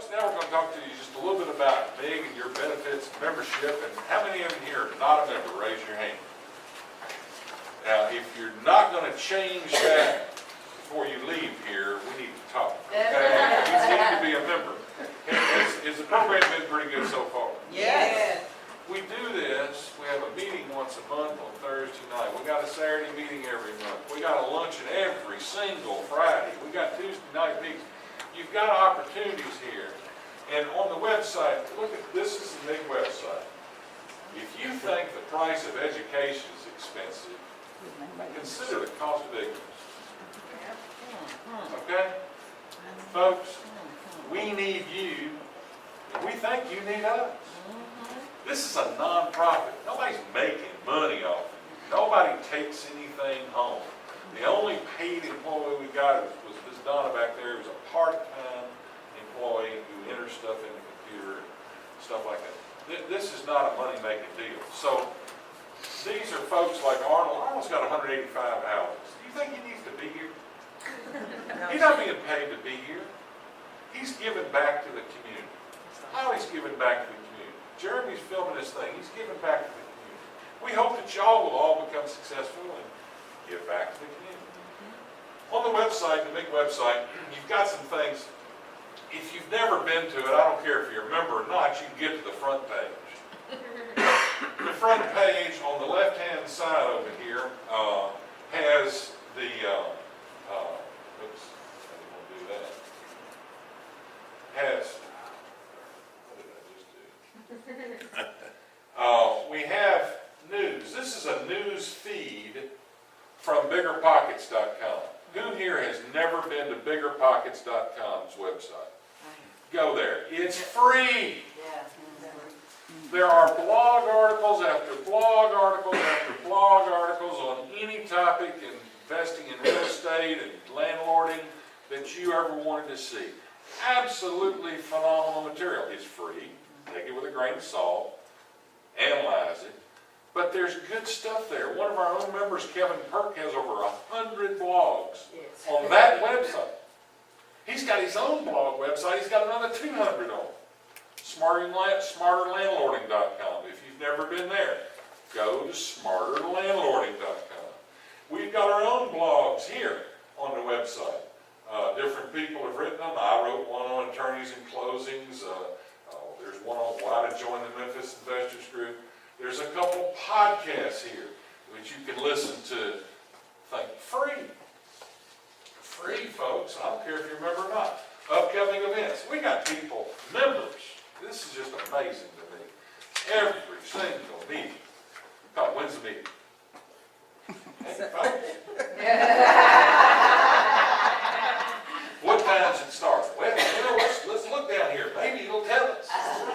folks, now we're going to talk to you just a little bit about MIG and your benefits, membership, and how many of you here are not a member? Raise your hand. Now, if you're not going to change that before you leave here, we need to talk. Okay? You need to be a member. Has the program been pretty good so far? Yes. We do this, we have a meeting once a month on Thursday night. We got a Saturday meeting every month. We got a luncheon every single Friday. We got Tuesday night meetings. You've got opportunities here. And on the website, look at this is the MIG website. If you think the price of education is expensive, consider the cost of ignorance. Okay? Folks, we need you, and we think you need us. This is a non-profit. Nobody's making money off it. Nobody takes anything home. The only paid employee we got was this Donna back there, who's a part-time employee who enters stuff in the computer and stuff like that. This is not a money-making deal. So these are folks like Arnold. Arnold's got 185 hours. Do you think he needs to be here? He's not being paid to be here. He's giving back to the community. How he's giving back to the community? Jeremy's filming this thing. He's giving back to the community. We hope that y'all will all become successful and give back to the community. On the website, the MIG website, you've got some things. If you've never been to it, I don't care if you're a member or not, you can get to the front page. The front page on the left-hand side over here has the, oops, I didn't want to do that. Has, what did I just do? We have news. This is a news feed from biggerpockets.com. Who here has never been to biggerpockets.com's website? Go there. It's free. There are blog articles after blog articles after blog articles on any topic in investing in real estate and landlording that you ever wanted to see. Absolutely phenomenal material. It's free. Take it with a grain of salt. Analyze it. But there's good stuff there. One of our own members, Kevin Perk, has over 100 blogs on that website. He's got his own blog website. He's got another 200 on it. SmarterLandlording.com. If you've never been there, go to SmarterLandlording.com. We've got our own blogs here on the website. Different people have written them. I wrote one on attorneys and closings. There's one on why to join the Memphis Investors Group. There's a couple podcasts here which you can listen to. Think free. Free, folks. I don't care if you're a member or not. Upcoming events. We got people, members. This is just amazing to me. Every single meeting. Oh, when's the meeting? Hey, folks. What time's it start? Well, let's look down here. Maybe it'll tell us.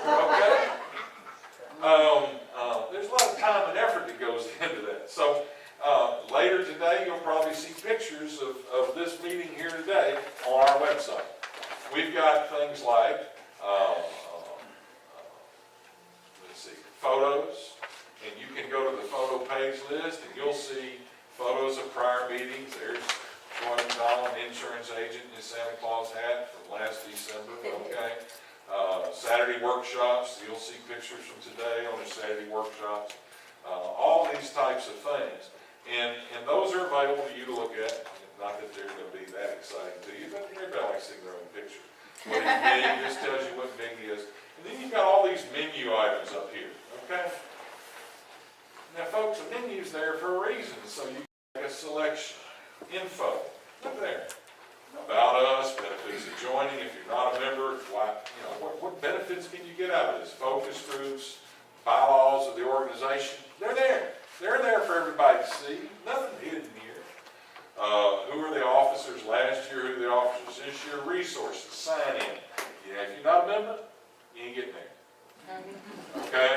Okay? There's a lot of time and effort that goes into that. So later today, you'll probably see pictures of this meeting here today on our website. We've got things like, let's see, photos, and you can go to the photo page list and you'll see photos of prior meetings. There's Troy McDonald, insurance agent in his Santa Claus hat from last December, okay? Saturday workshops, you'll see pictures from today on the Saturday workshops. All these types of things. And those are available to you to look at. Not that they're going to be that exciting to you, but everybody likes seeing their own picture. What is MIG? This tells you what MIG is. And then you've got all these menu items up here, okay? Now, folks, the menu's there for a reason. So you get a selection, info, look there. About us, benefits of joining. If you're not a member, what benefits can you get out of this? Focus groups, bylaws of the organization. They're there. They're there for everybody to see. Nothing hidden here. Who are the officers last year? Who are the officers this year? Resources. Sign in. Yeah, if you're not a member, you ain't getting there. Okay?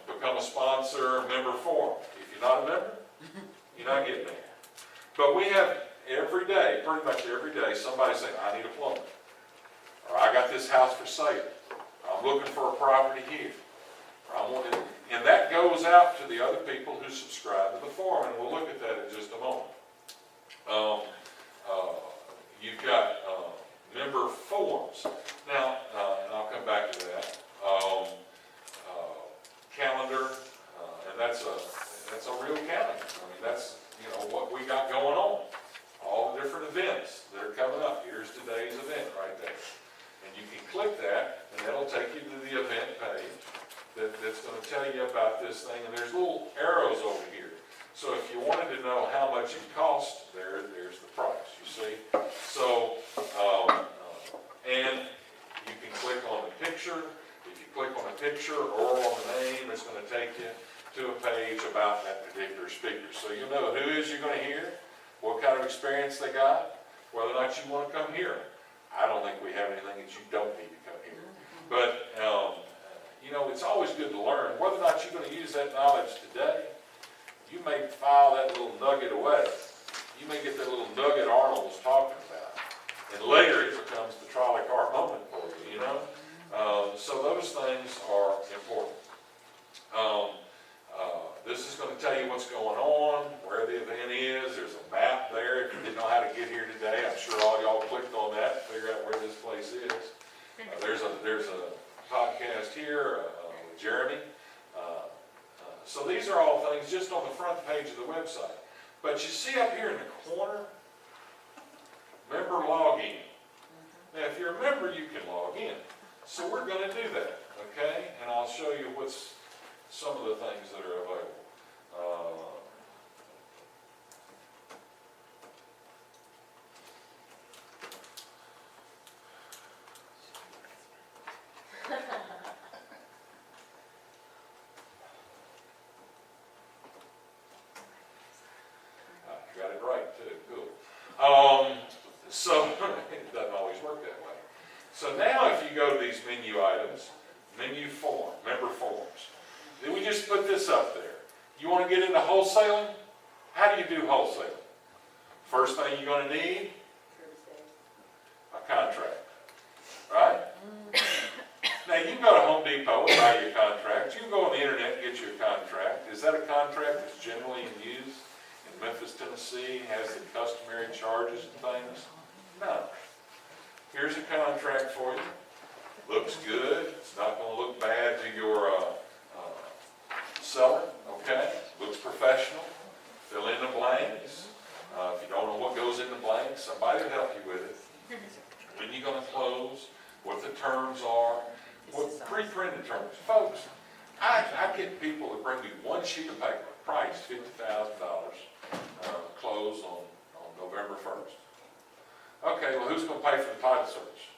Become a sponsor, member forum. If you're not a member, you're not getting there. But we have every day, pretty much every day, somebody saying, I need a plumber. Or I got this house for sale. I'm looking for a property here. Or I want it. And that goes out to the other people who subscribe to the forum, and we'll look at that in just a moment. You've got member forums. events that are coming up. Here's today's event right there. And you can click that, and that'll take you to the event page that's going to tell you about this thing. And there's little arrows over here. So if you wanted to know how much it costs, there's the price, you see. So, and you can click on the picture. If you click on a picture or on the name, it's going to take you to a page about that particular speaker. So you'll know who is you're going to hear, what kind of experience they got, whether or not you want to come hear them. I don't think we have anything that you don't need to come hear. But, you know, it's always good to learn. Whether or not you're going to use that knowledge today, you may file that little nugget away. You may get that little nugget Arnold was talking about. And later it becomes the trolley car moment for you, you know? So those things are important. This is going to tell you what's going on, where the event is. There's a map there. If you didn't know how to get here today, I'm sure all y'all clicked on that to figure out where this place is. There's a podcast here with Jeremy. So these are all things just on the front page of the website. But you see up here in the corner, member login. Now if you're a member, you can log in. So we're going to do that, okay? And I'll show you what's some of the things that are available. Got it right too, cool. So it doesn't always work that way. So now if you go to these menu items, menu form, member forms, then we just put this up there. You want to get into wholesaling? How do you do wholesaling? First thing you're going to need, a contract, right? Now you can go to Home Depot and buy your contract. You can go on the internet and get your contract. Is that a contract that's generally in use in Memphis, Tennessee, has the customary charges and things? No. Here's a contract for you. Looks good. It's not going to look bad to your seller, okay? Looks professional. Fill in the blanks. If you don't know what goes in the blanks, somebody will help you with it. When you're going to close, what the terms are, what pre-printed terms. Folks, I get people that bring me one sheet of paper, price $50,000, close on November 1st. Okay, well, who's going to pay for the title search?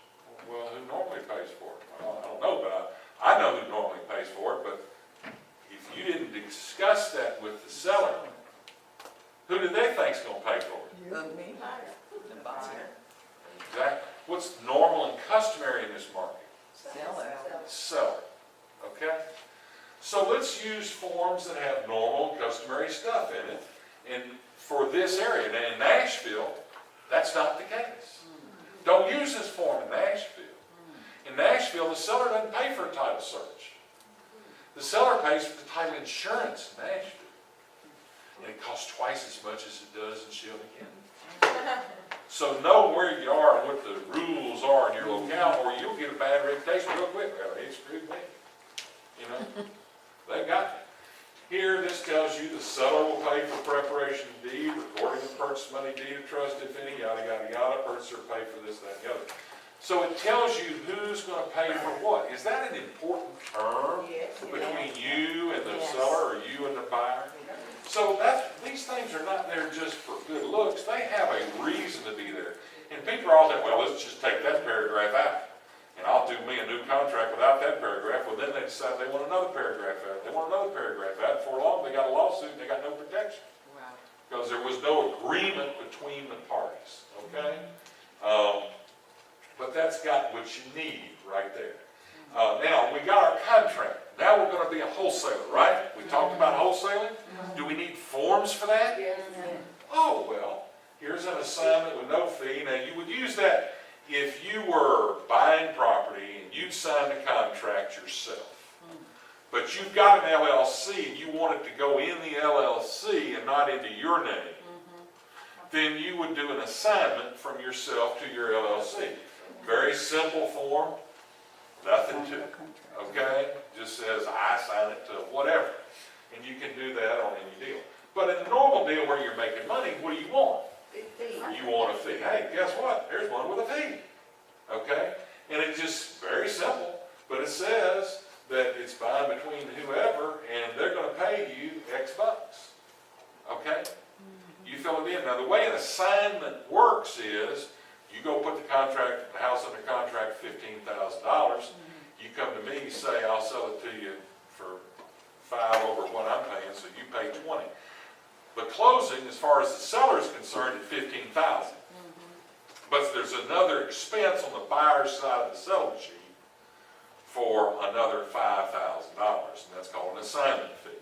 Well, who normally pays for it? Well, I don't know, but I know who normally pays for it, but if you didn't discuss that with the seller, who do they think's going to pay for it? Me. The buyer. Exactly. What's normal and customary in this market? Seller. Seller. Okay? So let's use forms that have normal and customary stuff in it. And for this area, now in Nashville, that's not the case. Don't use this form in Nashville. In Nashville, the seller doesn't pay for a title search. The seller pays for the title insurance in Nashville. And it costs twice as much as it does in Shilton County. So know where you are and what the rules are in your locale, or you'll get a bad reputation real quick. Well, they screwed me. You know, they got me. Here, this tells you the seller will pay for preparation of deed, recording of purchase money, deed of trust, if any, yada, yada, yada. Purchaser pay for this, that, and the other. So it tells you who's going to pay for what. Is that an important term between you and the seller, or you and the buyer? So these things are not there just for good looks. They have a reason to be there. And people are all saying, well, let's just take that paragraph out. And I'll do me a new contract without that paragraph. Well, then they decide they want another paragraph out. They want another paragraph out. Before long, they got a lawsuit and they got no protection. Wow. Because there was no agreement between the parties. Okay? But that's got what you need right there. Now, we got our contract. Now we're going to be a wholesaler, right? We talked about wholesaling. Do we need forms for that? Yes. Oh, well, here's an assignment with no fee. Now, you would use that if you were buying property and you'd sign the contract yourself. But you've got an LLC and you want it to go in the LLC and not into your name. Then you would do an assignment from yourself to your LLC. Very simple form, nothing to it. Okay? Just says, I sign it to whatever. And you can do that on any deal. But in a normal deal where you're making money, what do you want? You want a fee. Hey, guess what? There's one with a fee. Okay? And it's just very simple, but it says that it's buying between whoever, and they're gonna pay you X bucks. Okay? You fill it in. Now, the way an assignment works is, you go put the house under contract, $15,000. You come to me, you say, I'll sell it to you for 5 over what I'm paying, so you pay 20. But closing, as far as the seller is concerned, at $15,000. But there's another expense on the buyer's side of the settlement sheet for another $5,000, and that's called an assignment fee.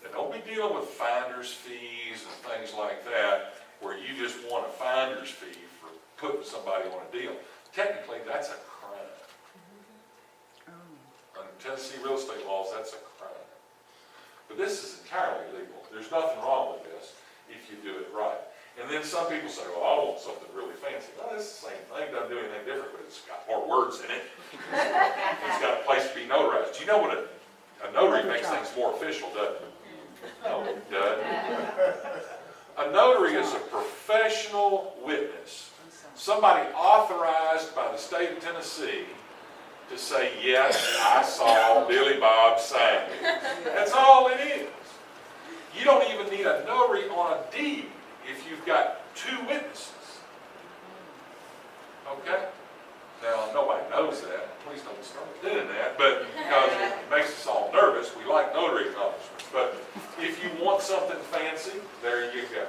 Now, don't be dealing with finder's fees and things like that, where you just want a finder's fee for putting somebody on a deal. Technically, that's a crime. Under Tennessee real estate laws, that's a crime. But this is entirely legal. There's nothing wrong with this if you do it right. And then some people say, well, I want something really fancy. Well, it's the same thing. It doesn't do anything different, but it's got more words in it. It's got a place to be notarized. Do you know what a notary makes things more official, doesn't it? No, it doesn't. A notary is a professional witness. Somebody authorized by the state of Tennessee to say, yes, I saw Billy Bob sign it. That's all it is. You don't even need a notary on a deed if you've got 2 witnesses. Okay? Now, nobody knows that. Please don't start doing that, but because it makes us all nervous, we like notary accomplishments. But if you want something fancy, there you go.